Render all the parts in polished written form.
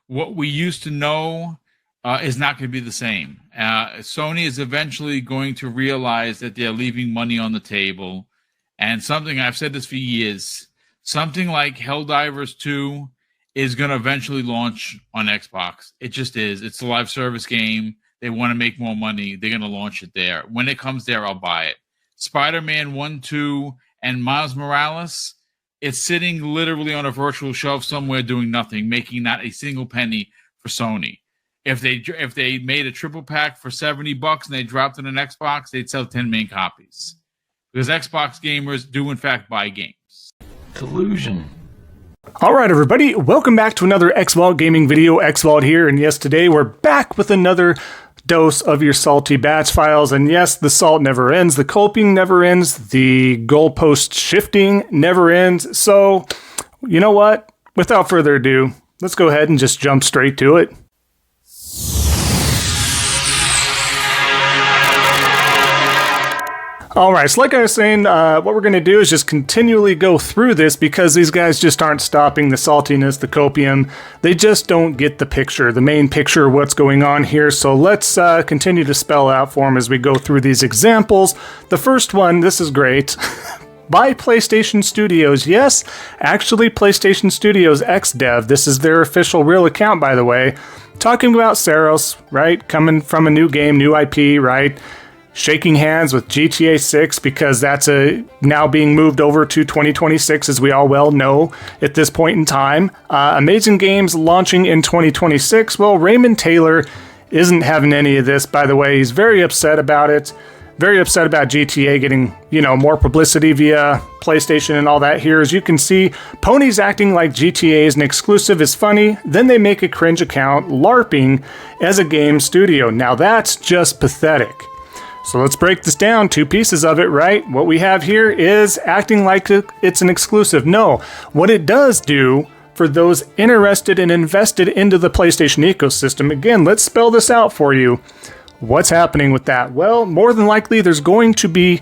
what we used to know is not going to be the same. Sony is eventually going to realize that they're leaving money on the table. And something, I've said this for years, something like Helldivers 2 is going to eventually launch on Xbox. It just is. It's a live service game. They want to make more money. They're going to launch it there. When it comes there, I'll buy it. Spider-Man 1, 2, and Miles Morales, it's sitting literally on a virtual shelf somewhere doing nothing, making not a single penny for Sony. If they made a triple pack for $70 and they dropped it on Xbox, they'd sell 10 million copies. Because Xbox gamers do, in fact, buy games. Collusion. All right, everybody. Welcome back to another Xvault gaming video. Xvault here. And yes, today we're back with another dose of your salty batch files. And yes, the salt never ends. The coping never ends. The goalpost shifting never ends. So, you know what? Without further ado, let's go ahead and just jump straight to it. All right, so like I was saying, what we're going to do is just continually go through this because these guys just aren't stopping the saltiness, the copium. They just don't get the picture, the main picture of what's going on here. So let's continue to spell out for them as we go through these examples. The first one, this is great. By PlayStation Studios. Yes, actually PlayStation Studios XDev. This is their official real account, by the way. Talking about Saros, right? Coming from a new game, new IP, right? Shaking hands with GTA 6 because that's now being moved over to 2026, as we all well know at this point in time. Amazing Games launching in 2026. Well, Raymond Taylor isn't having any of this, by the way. He's very upset about it. Very upset about GTA getting, more publicity via PlayStation and all that here. As you can see, Pony's acting like GTA is an exclusive is funny. Then they make a cringe account LARPing as a game studio. Now that's just pathetic. So let's break this down, two pieces of it, right? What we have here is acting like it's an exclusive. No, what it does do for those interested and invested into the PlayStation ecosystem, again, let's spell this out for you. What's happening with that? Well, more than likely there's going to be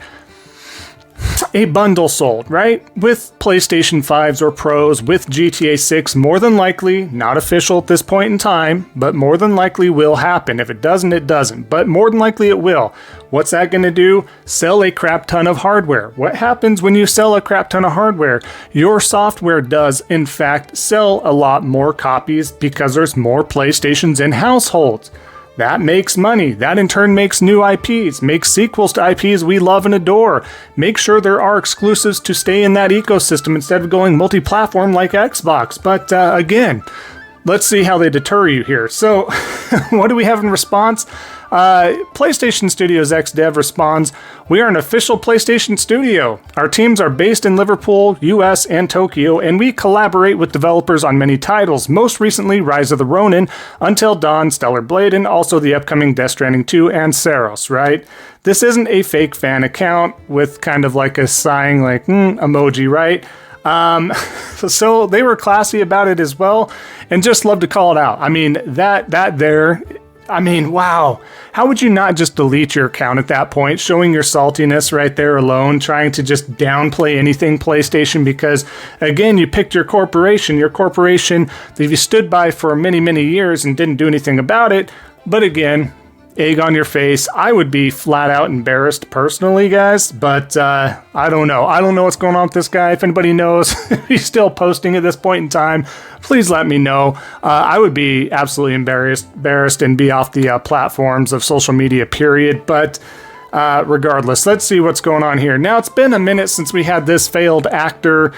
a bundle sold, right? With PlayStation 5s or Pros, with GTA 6, more than likely, not official at this point in time, but more than likely will happen. If it doesn't, it doesn't, but more than likely it will. What's that going to do? Sell a crap ton of hardware. What happens when you sell a crap ton of hardware? Your software does, in fact, sell a lot more copies because there's more PlayStations in households. That makes money. That in turn makes new IPs, makes sequels to IPs we love and adore. Make sure there are exclusives to stay in that ecosystem instead of going multi-platform like Xbox. But again, let's see how they deter you here. So what do we have in response? PlayStation Studios XDev responds, "We are an official PlayStation studio. Our teams are based in Liverpool, US, and Tokyo, and we collaborate with developers on many titles, most recently Rise of the Ronin, Until Dawn, Stellar Blade, and also the upcoming Death Stranding 2 and Saros," right? This isn't a fake fan account with kind of like a sighing emoji, right? So they were classy about it as well, and just love to call it out. I mean, wow. How would you not just delete your account at that point, showing your saltiness right there alone, trying to just downplay anything PlayStation because, again, you picked your corporation that you stood by for many, many years and didn't do anything about it. But again, egg on your face. I would be flat out embarrassed personally, guys, but I don't know. I don't know what's going on with this guy. If anybody knows, if he's still posting at this point in time, please let me know. I would be absolutely embarrassed and be off the platforms of social media, period. But regardless, let's see what's going on here. Now, it's been a minute since we had this failed actor,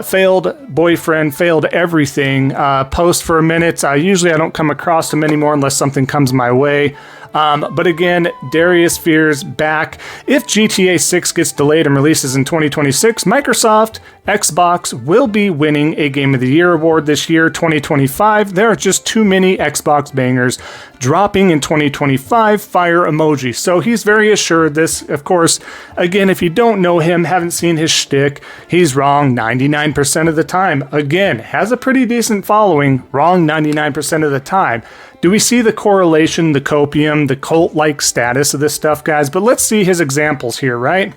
failed boyfriend, failed everything post for a minute. Usually I don't come across him anymore unless something comes my way. But again, Darius Fears back. If GTA 6 gets delayed and releases in 2026, Microsoft, Xbox will be winning a Game of the Year award this year, 2025. There are just too many Xbox bangers dropping in 2025. Fire emoji. So he's very assured this. Of course, again, if you don't know him, haven't seen his shtick, he's wrong 99% of the time. Again, has a pretty decent following, wrong 99% of the time. Do we see the correlation, the copium, the cult-like status of this stuff, guys? But let's see his examples here, right?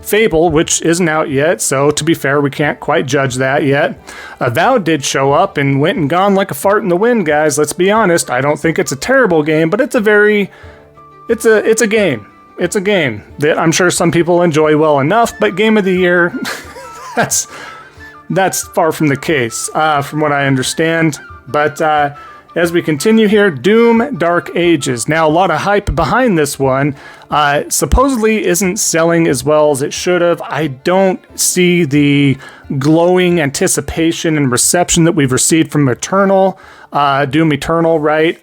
Fable, which isn't out yet, so to be fair, we can't quite judge that yet. Avowed did show up and went and gone like a fart in the wind, guys. Let's be honest. I don't think it's a terrible game, but it's a game. It's a game that I'm sure some people enjoy well enough, but Game of the Year, that's far from the case, from what I understand. But as we continue here, Doom Dark Ages. Now, a lot of hype behind this one. Supposedly isn't selling as well as it should have. I don't see the glowing anticipation and reception that we've received from Doom Eternal, right?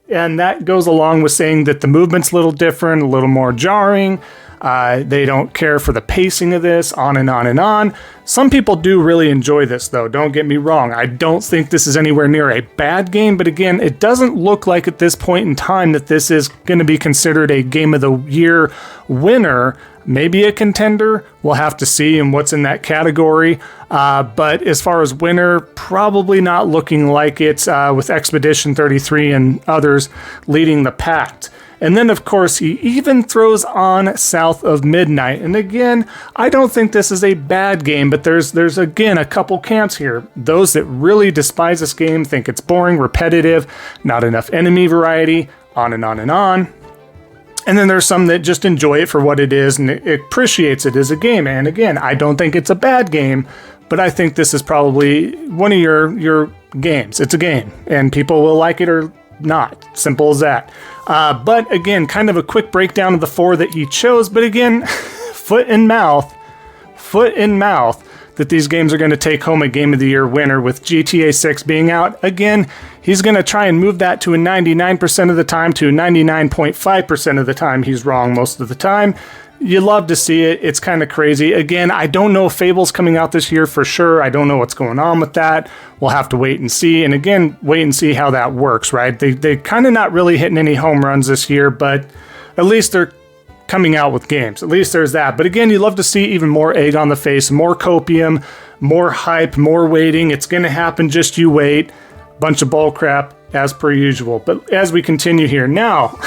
And that goes along with saying that the movement's a little different, a little more jarring. They don't care for the pacing of this, on and on and on. Some people do really enjoy this, though. Don't get me wrong. I don't think this is anywhere near a bad game, but again, it doesn't look like at this point in time that this is going to be considered a Game of the Year winner. Maybe a contender. We'll have to see and what's in that category. But as far as winner, probably not looking like it, with Expedition 33 and others leading the pack. And then, of course, he even throws on South of Midnight. And again, I don't think this is a bad game, but there's again, a couple camps here. Those that really despise this game, think it's boring, repetitive, not enough enemy variety, on and on and on. And then there's some that just enjoy it for what it is and it appreciates it as a game. And again, I don't think it's a bad game, but I think this is probably one of your games. It's a game, and people will like it or not. Simple as that. But again, kind of a quick breakdown of the 4 that he chose. But again, foot in mouth that these games are going to take home a Game of the Year winner, with GTA 6 being out. Again, he's going to try and move that to a 99% of the time to 99.5% of the time. He's wrong most of the time. You love to see it. It's kind of crazy. Again, I don't know if Fable's coming out this year for sure. I don't know what's going on with that. We'll have to wait and see. And again, wait and see how that works, right? They kind of not really hitting any home runs this year, but at least they're coming out with games. At least there's that. But again, you love to see even more egg on the face, more copium, more hype, more waiting. It's going to happen. Just you wait. Bunch of bull crap as per usual. But as we continue here now,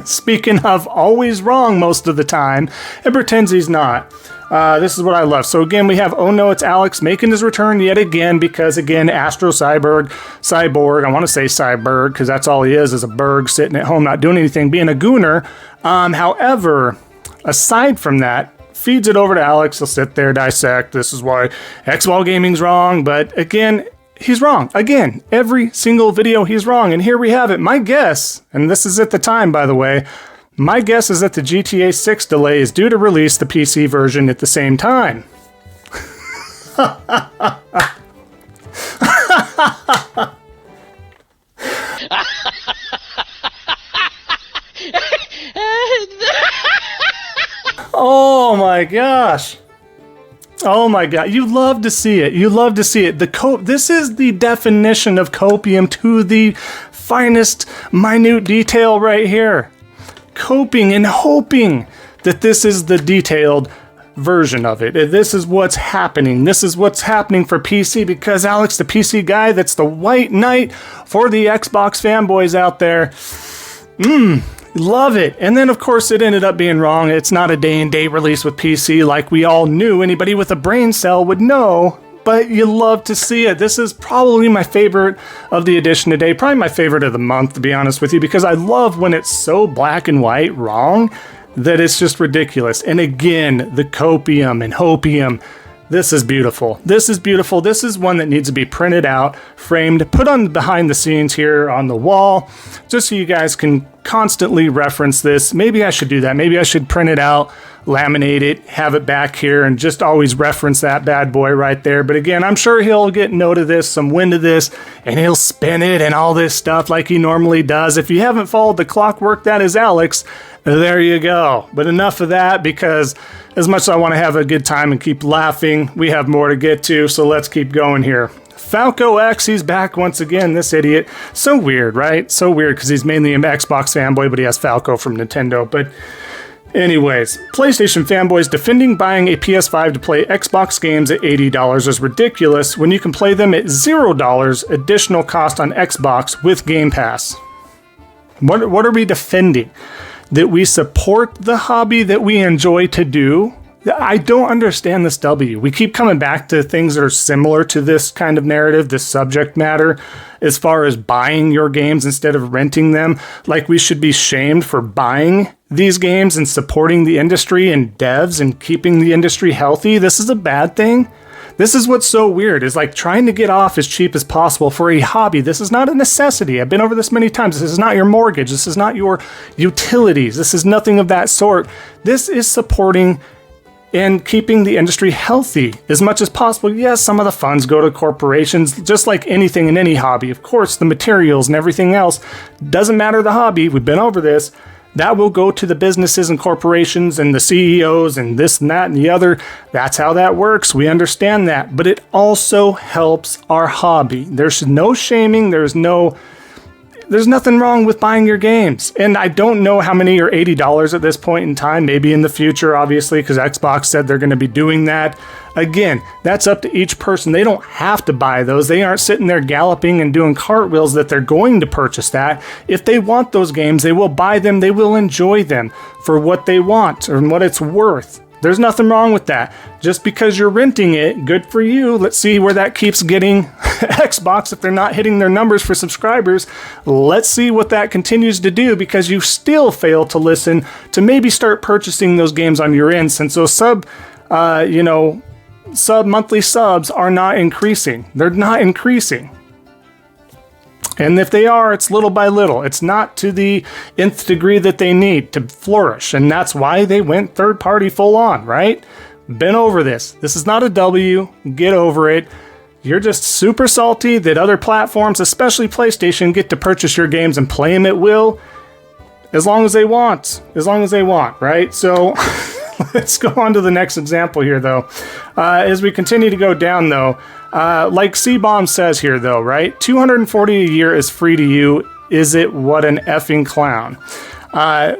speaking of always wrong most of the time, and pretends he's not. This is what I love. So again, we have Oh No, It's Alex making his return yet again, because again, Astro Cyborg, I want to say Cyborg, because that's all he is a berg sitting at home not doing anything, being a gooner. However, aside from that, feeds it over to Alex. He'll sit there, dissect. This is why Xvault Gaming's wrong. But again, he's wrong. Again, every single video he's wrong. And here we have it. My guess, and this is at the time, by the way, my guess is that the GTA 6 delay is due to release the PC version at the same time. Oh my gosh. Oh my god, you love to see it. You love to see it. This is the definition of copium to the finest minute detail right here. Coping and hoping that this is the detailed version of it. This is what's happening. This is what's happening for PC, because Alex, the PC guy, that's the white knight for the Xbox fanboys out there. Love it. And then, of course, it ended up being wrong. It's not a day-and-date release with PC like we all knew. Anybody with a brain cell would know, but you love to see it. This is probably my favorite of the edition today. Probably my favorite of the month, to be honest with you, because I love when it's so black and white wrong that it's just ridiculous. And again, the copium and hopium. This is beautiful. This is beautiful. This is one that needs to be printed out, framed, put on behind the scenes here on the wall, just so you guys can constantly reference this. Maybe I should do that. Maybe I should print it out, laminate it, have it back here, and just always reference that bad boy right there. But again, I'm sure he'll get note of this, some wind of this, and he'll spin it and all this stuff like he normally does. If you haven't followed the clockwork that is Alex, there you go. But enough of that, because as much as I want to have a good time and keep laughing, we have more to get to, so let's keep going here. Falco X, he's back once again, this idiot. So weird, right? So weird, because he's mainly an Xbox fanboy, but he has Falco from Nintendo. But anyways, PlayStation fanboys defending buying a PS5 to play Xbox games at $80 is ridiculous when you can play them at $0 additional cost on Xbox with Game Pass. What are we defending? That we support the hobby that we enjoy to do? I don't understand this W. We keep coming back to things that are similar to this kind of narrative, this subject matter, as far as buying your games instead of renting them. Like we should be shamed for buying these games and supporting the industry and devs and keeping the industry healthy. This is a bad thing. This is what's so weird, is like trying to get off as cheap as possible for a hobby. This is not a necessity. I've been over this many times. This is not your mortgage. This is not your utilities. This is nothing of that sort. This is supporting and keeping the industry healthy as much as possible. Yes, some of the funds go to corporations, just like anything in any hobby. Of course, the materials and everything else, doesn't matter the hobby. We've been over this. That will go to the businesses and corporations and the CEOs and this and that and the other. That's how that works. We understand that. But it also helps our hobby. There's no shaming. There's nothing wrong with buying your games. And I don't know how many are $80 at this point in time. Maybe in the future, obviously, because Xbox said they're going to be doing that. Again, that's up to each person. They don't have to buy those. They aren't sitting there galloping and doing cartwheels that they're going to purchase that. If they want those games, they will buy them. They will enjoy them for what they want or what it's worth. There's nothing wrong with that. Just because you're renting it, good for you. Let's see where that keeps getting Xbox if they're not hitting their numbers for subscribers. Let's see what that continues to do, because you still fail to listen to maybe start purchasing those games on your end, since those monthly subs are not increasing. They're not increasing. And if they are, it's little by little. It's not to the nth degree that they need to flourish. And that's why they went third party full on, right? Been over this. This is not a W. Get over it. You're just super salty that other platforms, especially PlayStation, get to purchase your games and play them at will as long as they want. As long as they want, right? So let's go on to the next example here, though. As we continue to go down, though, like C-Bomb says here, though, right? $240 a year is free to you. Is it what an effing clown?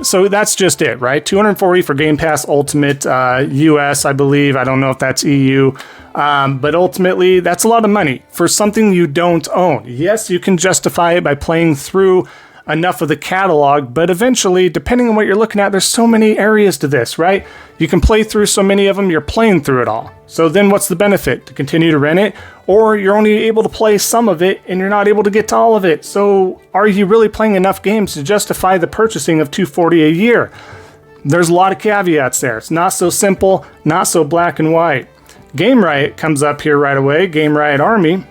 So that's just it, right? $240 for Game Pass Ultimate US, I believe. I don't know if that's EU. But ultimately, that's a lot of money for something you don't own. Yes, you can justify it by playing through enough of the catalog, but eventually, depending on what you're looking at, there's so many areas to this, right? You can play through so many of them, you're playing through it all. So then what's the benefit? To continue to rent it? Or you're only able to play some of it and you're not able to get to all of it. So are you really playing enough games to justify the purchasing of $240 a year? There's a lot of caveats there. It's not so simple, not so black and white. Game Riot comes up here right away, Game Riot Army,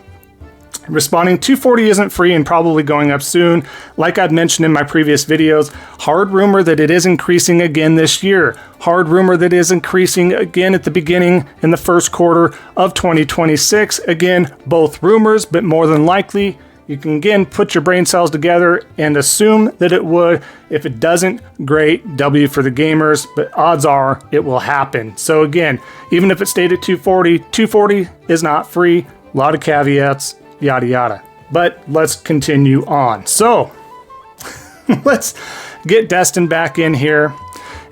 responding, $240 isn't free and probably going up soon. Like I'd mentioned in my previous videos, hard rumor that it is increasing again this year. Hard rumor that it is increasing again at the beginning in the first quarter of 2026. Again, both rumors, but more than likely, you can again put your brain cells together and assume that it would. If it doesn't, great, W for the gamers, but odds are it will happen. So again, even if it stayed at $240 is not free. A lot of caveats. Yada yada. But let's continue on. So let's get Destin back in here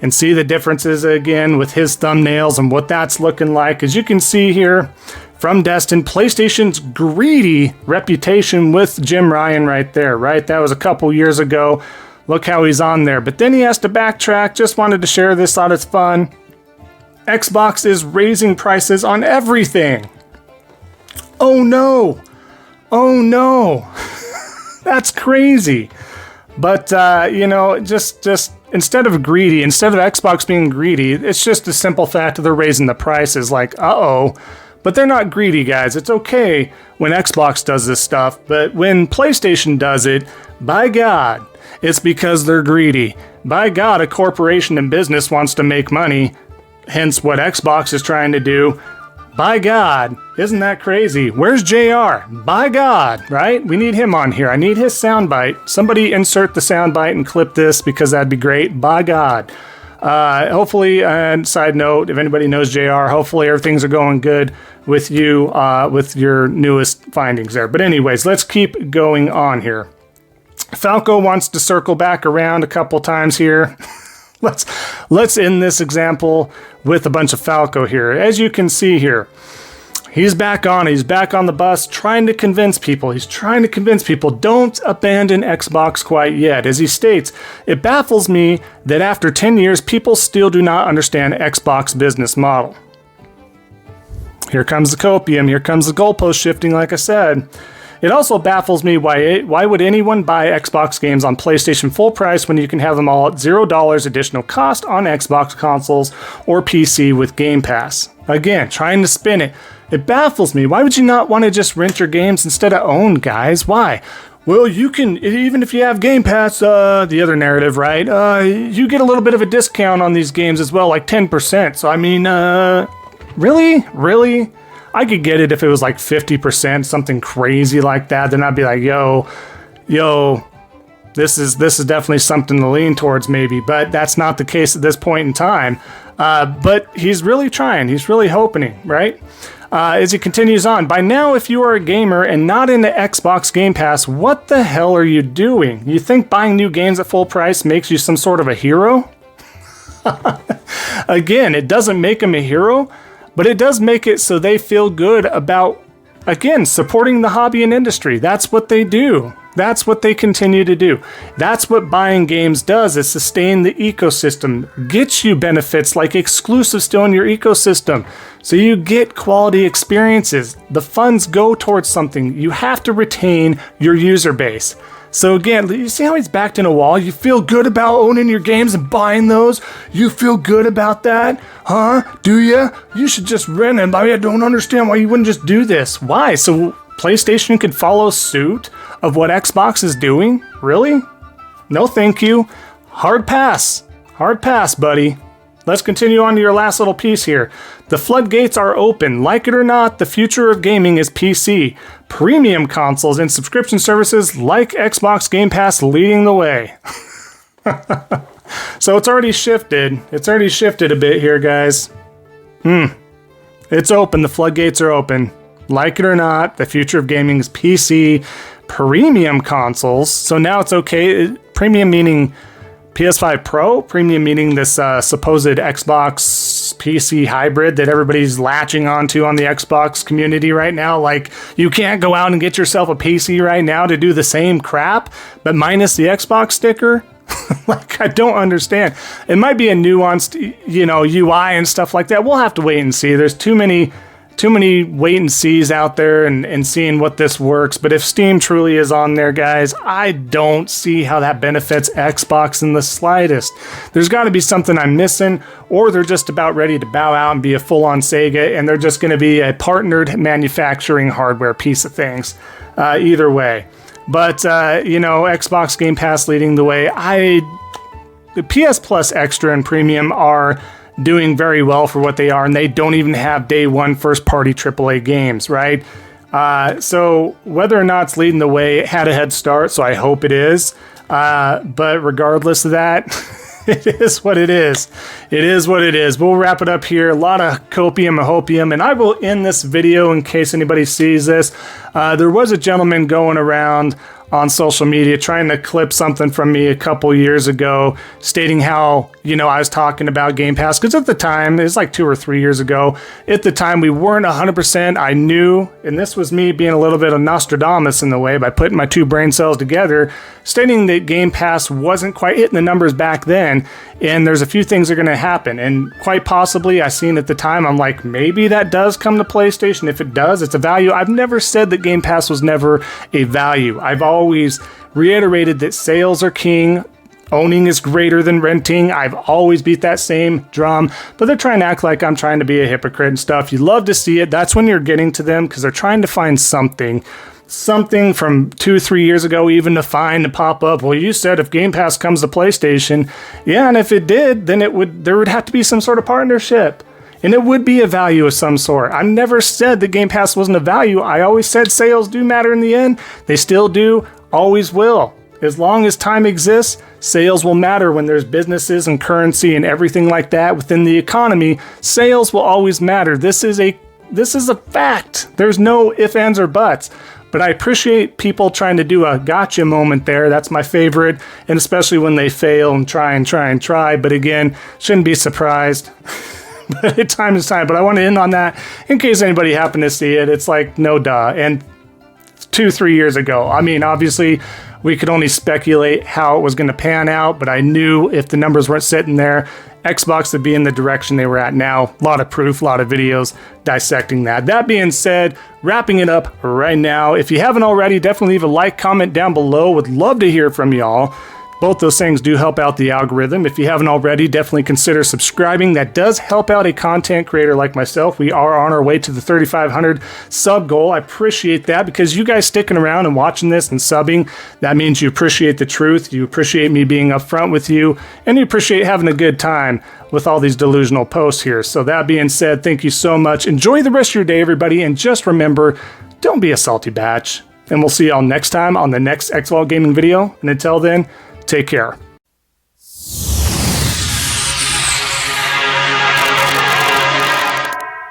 and see the differences again with his thumbnails and what that's looking like. As you can see here from Destin, PlayStation's greedy reputation with Jim Ryan right there, right? That was a couple years ago. Look how he's on there. But then he has to backtrack. Just wanted to share this, thought it's fun. Xbox is raising prices on everything. Oh no. Oh no, that's crazy. But, just instead of greedy, instead of Xbox being greedy, it's just a simple fact that they're raising the prices like, uh-oh. But they're not greedy, guys. It's okay when Xbox does this stuff, but when PlayStation does it, by God, it's because they're greedy. By God, a corporation in business wants to make money, hence what Xbox is trying to do. By God, isn't that crazy? Where's JR? By God, right? We need him on here. I need his soundbite. Somebody insert the soundbite and clip this because that'd be great. By God. Hopefully, and side note, if anybody knows JR, hopefully everything's are going good with you, with your newest findings there. But anyways, let's keep going on here. Falco wants to circle back around a couple times here. Let's end this example with a bunch of Falco here. As you can see here, He's back on it. He's back on the bus trying to convince people. He's trying to convince people, don't abandon Xbox quite yet. As he states, it baffles me that after 10 years, people still do not understand Xbox business model. Here comes the copium. Here comes the goalpost shifting, like I said. It also baffles me why would anyone buy Xbox games on PlayStation full price when you can have them all at $0 additional cost on Xbox consoles or PC with Game Pass? Again, trying to spin it. It baffles me. Why would you not want to just rent your games instead of own, guys? Why? Well, you can, even if you have Game Pass, the other narrative, right? You get a little bit of a discount on these games as well, like 10%. So, I mean, really? Really? I could get it if it was like 50%, something crazy like that. Then I'd be like, yo, this is definitely something to lean towards maybe. But that's not the case at this point in time. But he's really trying. He's really hoping, right? As he continues on, by now, if you are a gamer and not into Xbox Game Pass, what the hell are you doing? You think buying new games at full price makes you some sort of a hero? Again, it doesn't make him a hero. But it does make it so they feel good about, again, supporting the hobby and industry. That's what they do. That's what they continue to do. That's what buying games does, is sustain the ecosystem, gets you benefits like exclusives still in your ecosystem. So you get quality experiences. The funds go towards something. You have to retain your user base. So again, you see how he's backed in a wall? You feel good about owning your games and buying those? You feel good about that? Huh? Do you? You should just rent them. I don't understand why you wouldn't just do this. Why? So PlayStation could follow suit of what Xbox is doing? Really? No thank you. Hard pass. Hard pass, buddy. Let's continue on to your last little piece here. The floodgates are open. Like it or not, the future of gaming is PC. Premium consoles and subscription services like Xbox Game Pass leading the way. So it's already shifted. It's already shifted a bit here, guys. It's open. The floodgates are open. Like it or not, the future of gaming is PC. Premium consoles. So now it's okay. Premium meaning PS5 Pro, premium meaning this supposed Xbox PC hybrid that everybody's latching onto on the Xbox community right now. Like, you can't go out and get yourself a PC right now to do the same crap, but minus the Xbox sticker. Like, I don't understand. It might be a nuanced, UI and stuff like that. We'll have to wait and see. There's too many wait and sees out there and seeing what this works. But if Steam truly is on there, guys, I don't see how that benefits Xbox in the slightest. There's got to be something I'm missing, or they're just about ready to bow out and be a full-on Sega, and they're just going to be a partnered manufacturing hardware piece of things. Either way. But, Xbox Game Pass leading the way. The PS Plus Extra and Premium are doing very well for what they are, and they don't even have day one first-party AAA games, right? So whether or not it's leading the way, it had a head start, so I hope it is. But regardless of that, it is what it is. It is what it is. We'll wrap it up here. A lot of copium and hopium, and I will end this video in case anybody sees this. There was a gentleman going around on social media trying to clip something from me a couple years ago stating how, I was talking about Game Pass, because at the time, it was like 2 or 3 years ago, at the time we weren't 100%. I knew, and this was me being a little bit of Nostradamus in the way by putting my two brain cells together, stating that Game Pass wasn't quite hitting the numbers back then, and there's a few things that are going to happen, and quite possibly, I seen at the time, I'm like, maybe that does come to PlayStation. If it does, it's a value. I've never said that Game Pass was never a value. I've always reiterated that sales are king. Owning is greater than renting. I've always beat that same drum, but they're trying to act like I'm trying to be a hypocrite and stuff. You love to see it. That's when you're getting to them, because they're trying to find something from 2-3 years ago even to pop up. Well, you said if Game Pass comes to PlayStation, yeah, and if it did, then there would have to be some sort of partnership. And it would be a value of some sort. I've never said that Game Pass wasn't a value. I always said sales do matter in the end. They still do, always will. As long as time exists, sales will matter when there's businesses and currency and everything like that within the economy. Sales will always matter. This is a fact. There's no ifs, ands, or buts. But I appreciate people trying to do a gotcha moment there. That's my favorite. And especially when they fail and try. But again, shouldn't be surprised. but time is time. But I want to end on that in case anybody happened to see it. It's like, no duh. And 2-3 years ago, I mean, obviously we could only speculate how it was going to pan out, but I knew if the numbers weren't sitting there, Xbox would be in the direction they were at now. A lot of proof, a lot of videos dissecting that. That being said, wrapping it up right now. If you haven't already, definitely leave a like, comment down below. Would love to hear from y'all. Both those things do help out the algorithm. If you haven't already, definitely consider subscribing. That does help out a content creator like myself. We are on our way to the 3,500 sub goal. I appreciate that because you guys sticking around and watching this and subbing, that means you appreciate the truth. You appreciate me being upfront with you, and you appreciate having a good time with all these delusional posts here. So that being said, thank you so much. Enjoy the rest of your day, everybody, and just remember, don't be a salty batch. And we'll see y'all next time on the next Xvault gaming video. And until then, take care.